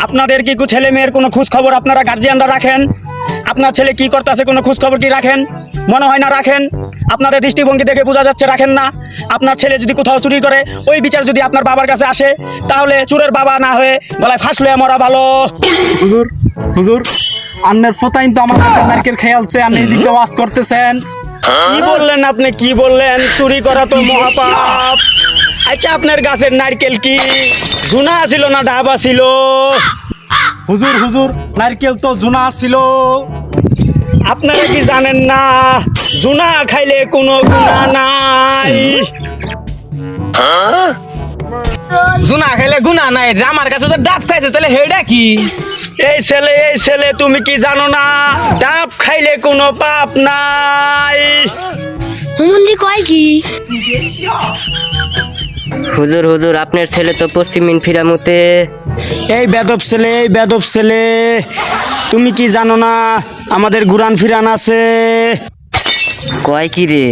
আপনাদের কি ছেলে মেয়ের কোনো খোঁজ খবর আপনারা গার্জিয়ানরা রাখেন? আপনার ছেলে কি করতেছে কোনো খোঁজ খবর কি রাখেন? মনে হয় না রাখেন। আপনাদের দৃষ্টিভঙ্গি দেখে বোঝা যাচ্ছে রাখেন না। আপনার ছেলে যদি কোথাও চুরি করে ওই বিচার যদি আপনার বাবার কাছে আসে, তাহলে চোরের বাবা না হয়ে গলায় ফাঁস লয়ে মরা ভালো। হুজুর হুজুর, আন্নের ফোতাইন তো আমার কাছে নারকেল খেয়ালছে, আপনি এদিকে ওয়াজ করতেছেন। কি বললেন আপনি, কি বললেন? চুরি করা তো মহাপাপ। আচ্ছা, আপনার গাছের নারকেল কি জুনা ছিল না ডাবা ছিল? হুজুর হুজুর, নারকেল তো জুনা ছিল। আপনারা কি জানেন না জুনা খাইলে কোনো গুনাহ নাই? জুনা খাইলে গুনাহ নাই, যে আমার কাছে তো ডাব খাইছে, তাহলে হেডা কি? এই ছেলে তুমি কি জানো না ডাব খাইলে কোনো পাপ নাই? হুমুন্দি কয় কি? হুজুর হুজুর, আপনার ছেলে তো পশ্চিমিন ফিরামুতে। এই বেদব ছেলে, তুমি কি জানো না আমাদের গুরান ফিরান আছে? কয় কি রে?